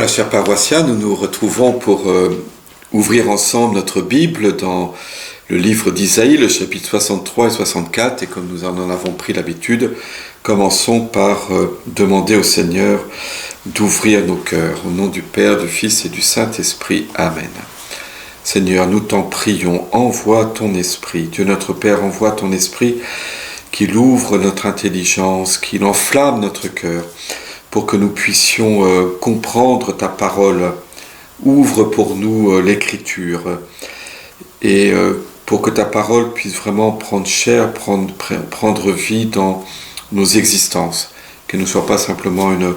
Voilà, chers paroissiens, nous nous retrouvons pour ouvrir ensemble notre Bible dans le livre d'Isaïe, le chapitre 63 et 64, et comme nous en avons pris l'habitude, commençons par demander au Seigneur d'ouvrir nos cœurs. Au nom du Père, du Fils et du Saint-Esprit. Amen. Seigneur, nous t'en prions, envoie ton Esprit. Dieu notre Père, envoie ton Esprit qu'il ouvre notre intelligence, qu'il enflamme notre cœur, pour que nous puissions comprendre ta parole. Ouvre pour nous l'Écriture et pour que ta parole puisse vraiment prendre chair, prendre vie dans nos existences. Qu'elle ne soit pas simplement une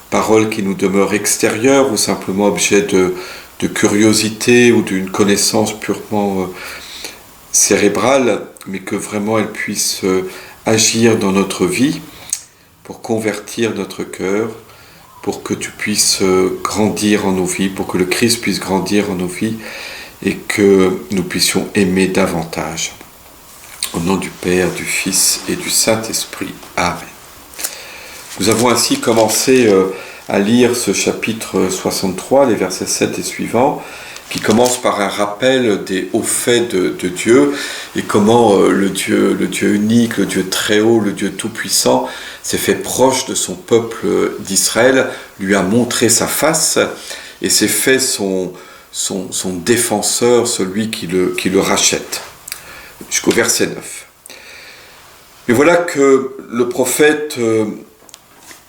parole qui nous demeure extérieure ou simplement objet de curiosité ou d'une connaissance purement cérébrale, mais que vraiment elle puisse agir dans notre vie pour convertir notre cœur, pour que tu puisses grandir en nos vies, pour que le Christ puisse grandir en nos vies et que nous puissions aimer davantage. Au nom du Père, du Fils et du Saint-Esprit. Amen. Nous avons ainsi commencé à lire ce chapitre 63, les versets 7 et suivants, qui commence par un rappel des hauts faits de Dieu et comment le Dieu unique, le Dieu très haut, le Dieu tout-puissant s'est fait proche de son peuple d'Israël, lui a montré sa face et s'est fait son défenseur, celui qui le rachète. Jusqu'au verset 9. Et voilà que le prophète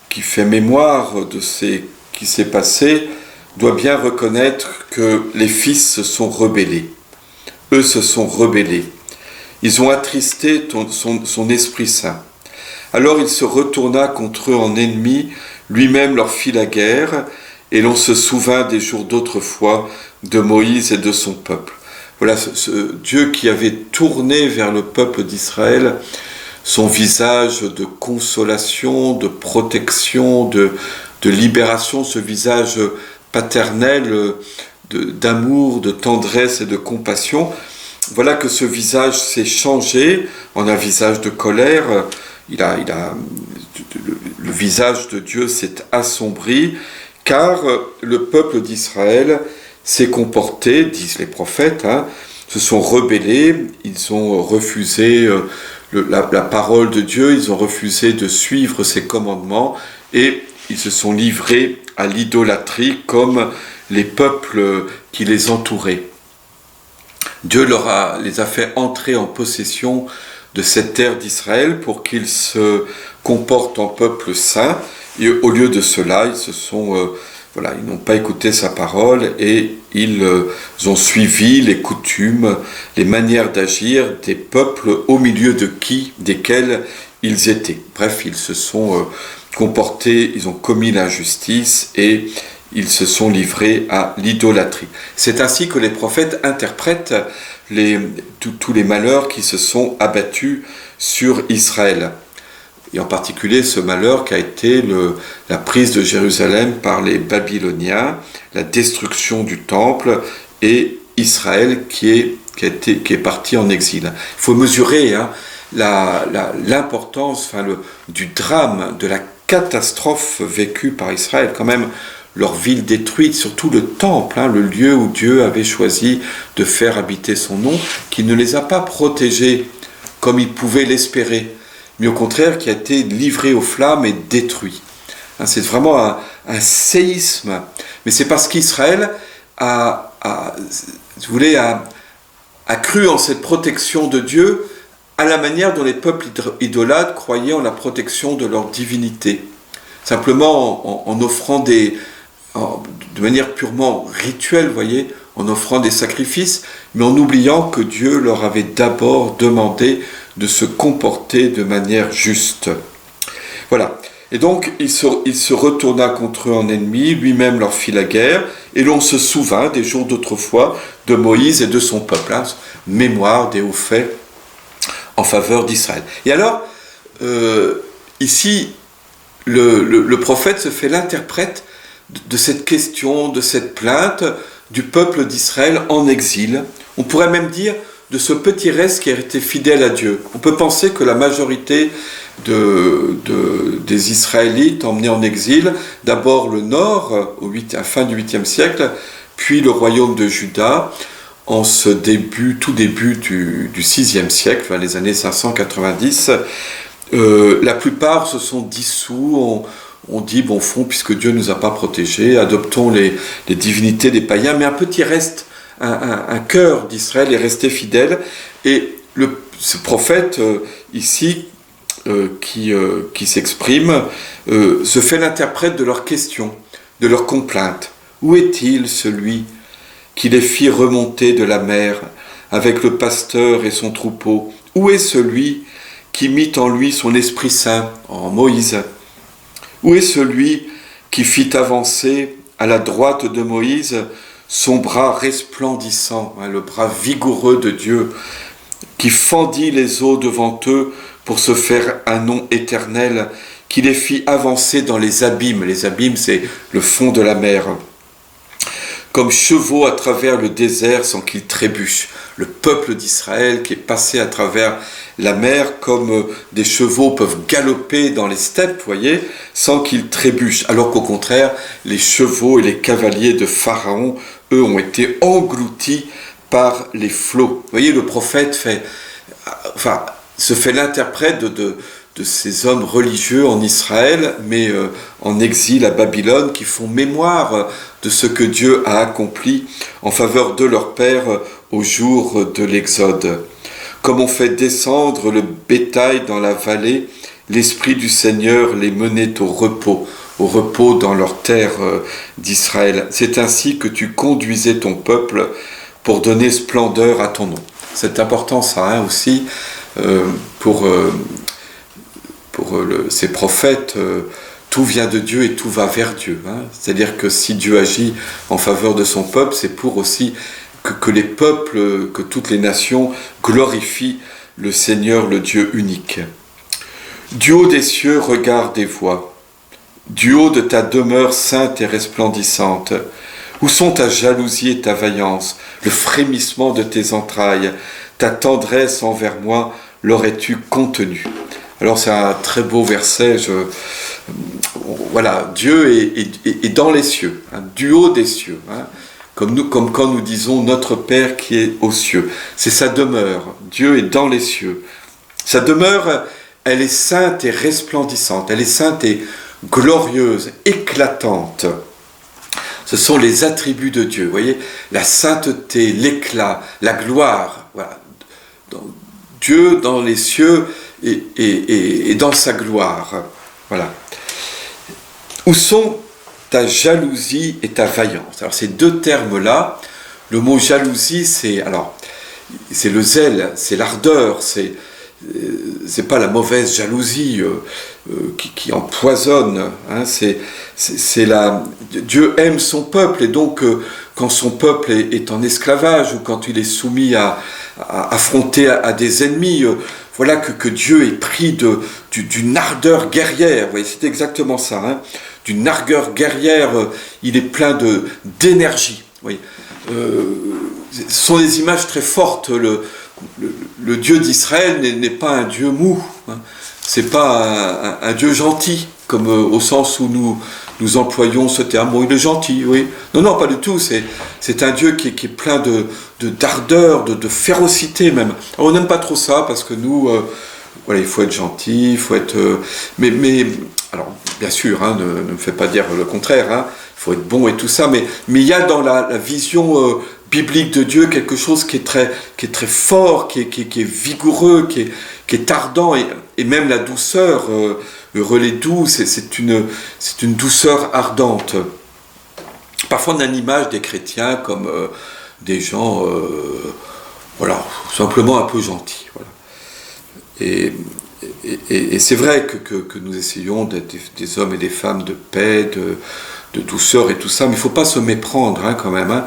qui fait mémoire de ce qui s'est passé doit bien reconnaître que les fils se sont rebellés. Eux se sont rebellés. Ils ont attristé son Esprit Saint. Alors il se retourna contre eux en ennemis, lui-même leur fit la guerre, et l'on se souvint des jours d'autrefois de Moïse et de son peuple. Voilà ce Dieu qui avait tourné vers le peuple d'Israël son visage de consolation, de protection, de libération, ce visage paternel d'amour, de tendresse et de compassion. Voilà que ce visage s'est changé en un visage de colère. Le visage de Dieu s'est assombri, car le peuple d'Israël s'est comporté, disent les prophètes, se sont rebellés, ils ont refusé la parole de Dieu, ils ont refusé de suivre ses commandements et ils se sont livrés à l'idolâtrie comme les peuples qui les entouraient. Dieu les a fait entrer en possession de cette terre d'Israël pour qu'ils se comportent en peuple saint. Et au lieu de cela, ils n'ont pas écouté sa parole et ils ont suivi les coutumes, les manières d'agir des peuples au milieu desquels ils étaient. Bref, ils se sont comportés, ils ont commis l'injustice et ils se sont livrés à l'idolâtrie. C'est ainsi que les prophètes interprètent tous les malheurs qui se sont abattus sur Israël. Et en particulier ce malheur qui a été la prise de Jérusalem par les Babyloniens, la destruction du temple et Israël qui est parti en exil. Il faut mesurer l'importance du drame, de la catastrophe vécue par Israël, quand même leur ville détruite, surtout le temple, le lieu où Dieu avait choisi de faire habiter son nom, qui ne les a pas protégés comme il pouvait l'espérer, mais au contraire qui a été livré aux flammes et détruit. C'est vraiment un séisme, mais c'est parce qu'Israël a cru en cette protection de Dieu à la manière dont les peuples idolâtres croyaient en la protection de leur divinité. Simplement en offrant de manière purement rituelle, en offrant des sacrifices, mais en oubliant que Dieu leur avait d'abord demandé de se comporter de manière juste. Voilà. Et donc, il se retourna contre eux en ennemis, lui-même leur fit la guerre, et l'on se souvint des jours d'autrefois de Moïse et de son peuple. Mémoire des hauts faits en faveur d'Israël. Et alors, ici, le prophète se fait l'interprète de cette question, de cette plainte du peuple d'Israël en exil. On pourrait même dire de ce petit reste qui a été fidèle à Dieu. On peut penser que la majorité des Israélites emmenés en exil, d'abord le nord, à la fin du 8e siècle, puis le royaume de Juda, en tout début du 6e siècle, les années 590. La plupart se sont dissous, on dit, bon fond, puisque Dieu ne nous a pas protégés, adoptons les divinités des païens, mais un petit reste, un cœur d'Israël est resté fidèle, et ce prophète, ici, qui s'exprime, se fait l'interprète de leurs questions, de leurs complaintes. Où est-il celui qui les fit remonter de la mer avec le pasteur et son troupeau? Où est celui qui mit en lui son Esprit Saint, en Moïse? Où est celui qui fit avancer à la droite de Moïse son bras resplendissant, le bras vigoureux de Dieu, qui fendit les eaux devant eux pour se faire un nom éternel, qui les fit avancer dans les abîmes. Les abîmes, c'est le fond de la mer. Comme chevaux à travers le désert sans qu'ils trébuchent. Le peuple d'Israël qui est passé à travers la mer comme des chevaux peuvent galoper dans les steppes, voyez, sans qu'ils trébuchent. Alors qu'au contraire, les chevaux et les cavaliers de Pharaon, eux, ont été engloutis par les flots. Vous voyez, le prophète se fait l'interprète de ces hommes religieux en Israël, mais en exil à Babylone, qui font mémoire de ce que Dieu a accompli en faveur de leur père au jour de l'Exode. Comme on fait descendre le bétail dans la vallée, l'Esprit du Seigneur les menait au repos dans leur terre d'Israël. C'est ainsi que tu conduisais ton peuple pour donner splendeur à ton nom. C'est important ça aussi pour ces prophètes. Tout vient de Dieu et tout va vers Dieu. C'est-à-dire que si Dieu agit en faveur de son peuple, c'est pour aussi que les peuples, que toutes les nations glorifient le Seigneur, le Dieu unique. Du haut des cieux, regarde et vois. Du haut de ta demeure sainte et resplendissante, où sont ta jalousie et ta vaillance, le frémissement de tes entrailles, ta tendresse envers moi, l'aurais-tu contenu? Alors c'est un très beau verset, voilà, Dieu est dans les cieux, du haut des cieux, comme quand nous disons notre Père qui est aux cieux. C'est sa demeure, Dieu est dans les cieux. Sa demeure, elle est sainte et resplendissante, elle est sainte et glorieuse, éclatante. Ce sont les attributs de Dieu, vous voyez, la sainteté, l'éclat, la gloire, voilà. Dieu dans les cieux et dans sa gloire, voilà. Où sont ta jalousie et ta vaillance? Alors ces deux termes-là, le mot jalousie, c'est le zèle, c'est l'ardeur, c'est pas la mauvaise jalousie qui empoisonne. Dieu aime son peuple et donc quand son peuple est en esclavage ou quand il est soumis à affronter à des ennemis, voilà que Dieu est pris d'une ardeur guerrière. Vous voyez, c'est exactement ça. D'une ardeur guerrière, il est plein d'énergie. Oui. Ce sont des images très fortes. Le Dieu d'Israël n'est pas un Dieu mou. C'est pas un Dieu gentil, comme au sens où nous employons ce terme. Bon, il est gentil, oui. Non, pas du tout. C'est un Dieu qui est plein d'ardeur, de férocité même. Alors, on n'aime pas trop ça parce que nous, voilà, il faut être gentil, il faut être. Mais alors, bien sûr, ne me fais pas dire le contraire. Il faut être bon et tout ça. Mais il y a dans la vision biblique de Dieu quelque chose qui est très fort, qui est vigoureux, qui est ardent et même la douceur. Heureux les doux, c'est une douceur ardente. Parfois on a l'image des chrétiens comme des gens, voilà, simplement un peu gentils. Voilà. Et c'est vrai que nous essayons d'être des hommes et des femmes de paix, de douceur et tout ça, mais il ne faut pas se méprendre quand même.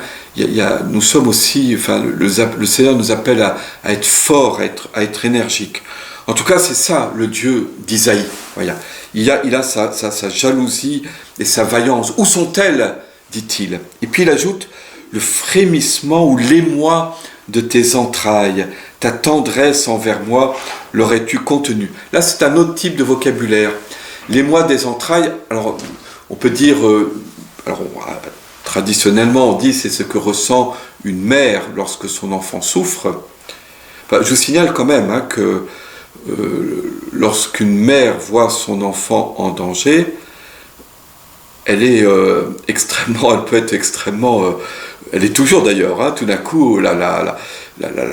Nous sommes aussi, le Seigneur nous appelle à être forts, à être énergiques. En tout cas, c'est ça le Dieu d'Isaïe. Voilà. Il a sa jalousie et sa vaillance. Où sont-elles, dit-il? Et puis il ajoute le frémissement ou l'émoi de tes entrailles, ta tendresse envers moi l'aurais-tu contenue. Là, c'est un autre type de vocabulaire. L'émoi des entrailles, alors on peut dire, traditionnellement on dit c'est ce que ressent une mère lorsque son enfant souffre. Enfin, je vous signale quand même que lorsqu'une mère voit son enfant en danger, elle est elle peut être extrêmement, elle est toujours d'ailleurs, tout d'un coup la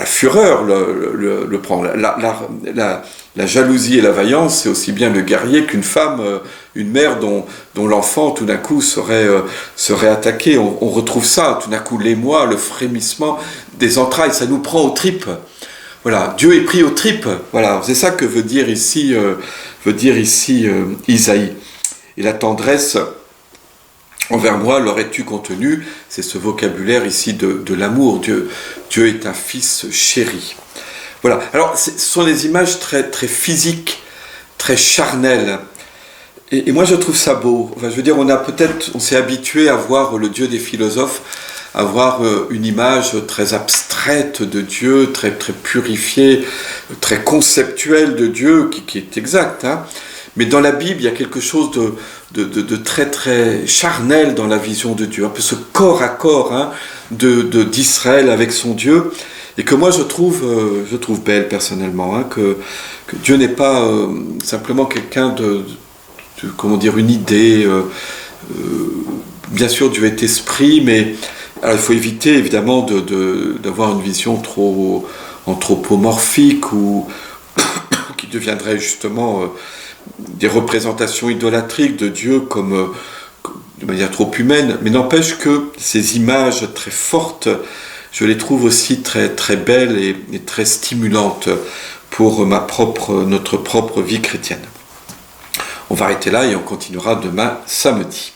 fureur le prend, la jalousie et la vaillance, c'est aussi bien le guerrier qu'une femme, une mère dont l'enfant tout d'un coup serait attaqué. On retrouve ça, tout d'un coup l'émoi, le frémissement des entrailles, ça nous prend aux tripes. Voilà, Dieu est pris aux tripes. Voilà, c'est ça que veut dire ici Isaïe. Et la tendresse envers moi l'aurais-tu contenu, c'est ce vocabulaire ici de l'amour. Dieu est un fils chéri. Voilà. Alors, ce sont des images très, très physiques, très charnelles. Et moi, je trouve ça beau. Enfin, je veux dire, on s'est habitué à voir le Dieu des philosophes, à voir une image très abstraite de Dieu, très, très purifiée, très conceptuelle de Dieu, qui est exact. Mais dans la Bible, il y a quelque chose de très, très charnel dans la vision de Dieu. Un peu ce corps à corps d'Israël avec son Dieu. Et que moi je trouve belle personnellement, que Dieu n'est pas simplement quelqu'un une idée. Bien sûr Dieu est esprit, mais alors, il faut éviter évidemment d'avoir une vision trop anthropomorphique ou qui deviendrait justement des représentations idolâtriques de Dieu comme de manière trop humaine. Mais n'empêche que ces images très fortes, je les trouve aussi très, très belles et très stimulantes pour notre propre vie chrétienne. On va arrêter là et on continuera demain samedi.